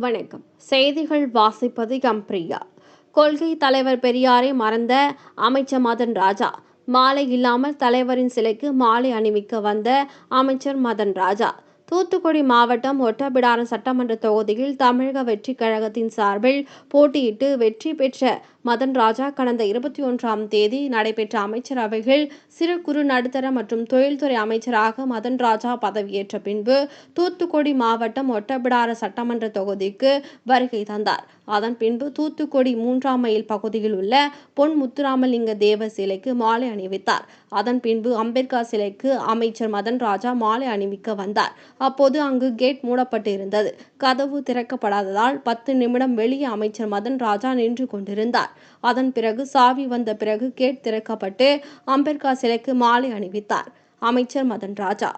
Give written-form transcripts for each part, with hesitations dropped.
வணக்கம். செய்திகள் வாசிப்பது எம்பிரியா. கொள்கை தலைவர் பெரியாரை மறந்த அமைச்சர் மதன் ராஜா. மாலை இல்லாமல் தலைவரின் சிலைக்கு மாலை அணிவிக்க வந்த அமைச்சர் மதன் ராஜா. தூத்துக்குடி மாவட்டம் ஒட்டப்பிடாரம் சட்டமன்ற தொகுதியில் தமிழக வெற்றிக் கழகத்தின் சார்பில் போட்டியிட்டு வெற்றி பெற்ற மதன் ராஜா கடந்த 21ஆம் தேதி நடைபெற்ற அமைச்சரவையில் சிறு குறு நடுத்தர மற்றும் தொழில்துறை அமைச்சராக மதன் ராஜா பதவியேற்ற பின்பு தூத்துக்குடி மாவட்டம் ஒட்டப்பிடாரம் சட்டமன்ற தொகுதிக்கு வருகை தந்தார். அதன் பின்பு தூத்துக்குடி 3ஆம் மைல் பகுதியில் உள்ள பொன் முத்துராமலிங்க தேவர் சிலைக்கு மாலை அணிவித்தார். அதன் பின்பு அம்பேத்கர் சிலைக்கு அமைச்சர் மதன் ராஜா மாலை அணிவிக்க வந்தார். அப்போது அங்கு கேட் மூடப்பட்டு இருந்தது. கதவு திறக்கப்படாததால் 10 நிமிடம் வெளியே அமைச்சர் மதன் ராஜா நின்று கொண்டிருந்தார். அதன் பிறகு சாவி வந்த பிறகு கேட் திறக்கப்பட்டு அம்பேத்கர் சிலைக்கு மாலை அணிவித்தார் அமைச்சர் மதன் ராஜா.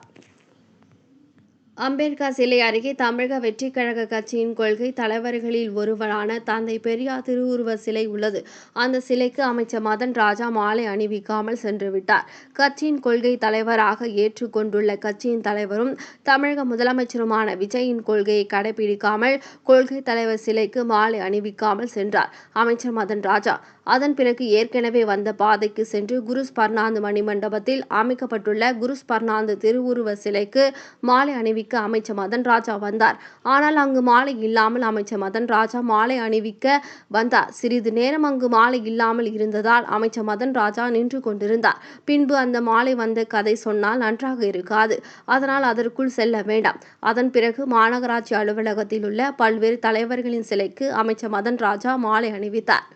அம்பேத்கர் சிலை அருகே தமிழக வெற்றிக் கழக கட்சியின் கொள்கை தலைவர்களில் ஒருவரான தந்தை பெரியார் திருவுருவ சிலை உள்ளது. அந்த சிலைக்கு அமைச்சர் மதன் ராஜா மாலை அணிவிக்காமல் சென்று விட்டார். கட்சியின் கொள்கை தலைவராக ஏற்றுக்கொண்டுள்ள கட்சியின் தலைவரும் தமிழக முதலமைச்சருமான விஜயின் கொள்கையை கடைபிடிக்காமல் கொள்கை தலைவர் சிலைக்கு மாலை அணிவிக்காமல் சென்றார் அமைச்சர் மதன் ராஜா. அதன் பிறகு ஏற்கனவே வந்த பாதைக்கு சென்று குருஸ் பர்னாந்து மணிமண்டபத்தில் அமைக்கப்பட்டுள்ள குருஸ் பர்னாந்து திருவுருவ சிலைக்கு மாலை அணிவிக்க அமைச்சர் மதன் ராஜா வந்தார். ஆனால் அங்கு மாலை இல்லாமல் அமைச்சர் மதன் ராஜா மாலை அணிவிக்க வந்தார். சிறிது நேரம் அங்கு மாலை இல்லாமல் இருந்ததால் அமைச்சர் மதன் ராஜா நின்று கொண்டிருந்தார். பின்பு அந்த மாலை வந்த கதை சொன்னால் நன்றாக இருக்காது, அதனால் அதற்குள் செல்ல வேண்டாம். அதன் பிறகு மாநகராட்சி அலுவலகத்தில் உள்ள பல்வேறு தலைவர்களின் சிலைக்கு அமைச்சர் மதன் ராஜா மாலை அணிவித்தார்.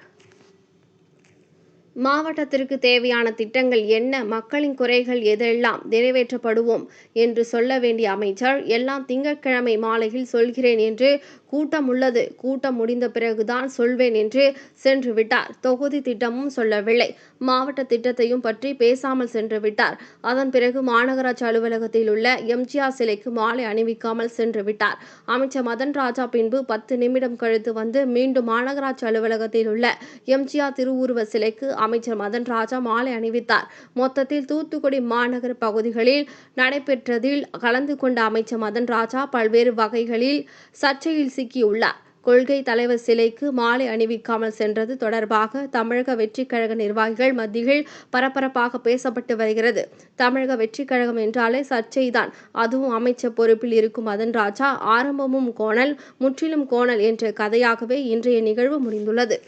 மாவட்டத்திற்கு தேவையான திட்டங்கள் என்ன, மக்களின் குறைகள் எதெல்லாம் நிறைவேற்றப்படுவோம் என்று சொல்ல வேண்டிய அமைச்சர் எல்லாம் திங்கட்கிழமை மாலையில் சொல்கிறேன் என்று கூட்டம் உள்ளது, கூட்டம் முடிந்த பிறகுதான் சொல்வேன் என்று சென்று விட்டார். தொகுதி திட்டமும் சொல்லவில்லை, மாவட்ட திட்டத்தையும் பற்றி பேசாமல் சென்று விட்டார். அதன் பிறகு மாநகராட்சி அலுவலகத்தில் உள்ள எம்ஜிஆர் சிலைக்கு மாலை அணிவிக்காமல் சென்று விட்டார் அமைச்சர் மதன் ராஜா. பின்பு 10 நிமிடம் கழித்து வந்து மீண்டும் மாநகராட்சி அலுவலகத்தில் உள்ள எம்ஜிஆர் திருவுருவ சிலைக்கு அமைச்சர் மதன் ராஜா மாலை அணிவித்தார். மொத்தத்தில் தூத்துக்குடி மாநகர பகுதிகளில் நடைபெற்றதில் கலந்து கொண்ட அமைச்சர் மதன் ராஜா பல்வேறு வகைகளில் சர்ச்சையில் சிக்கியுள்ளார். கொள்கை தலைவர் சிலைக்கு மாலை அணிவிக்காமல் சென்றது தொடர்பாக தமிழக வெற்றிக் கழக நிர்வாகிகள் மத்தியில் பரபரப்பாக பேசப்பட்டு வருகிறது. தமிழக வெற்றிக் கழகம் என்றாலே சர்ச்சைதான். அதுவும் அமைச்சர் பொறுப்பில் இருக்கும் மதன் ராஜா ஆரம்பமும் கோணல் முற்றிலும் கோணல் என்ற கதையாகவே இன்றைய நிகழ்வு முடிந்துள்ளது.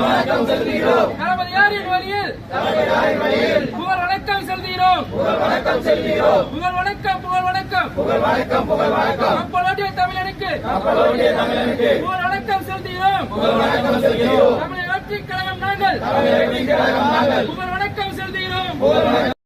வணக்கம் செலுத்துகிறோம். தளபதியாரின் வழியில் புகழ் வணக்கம் செலுத்துகிறோம். புகழ் வணக்கம். கப்பலோட்டிய தமிழனுக்கு புகழ் வணக்கம் செலுத்துகிறோம். தமிழக வெற்றிக் கழகம் நாங்கள் புகழ் வணக்கம் செலுத்துகிறோம்.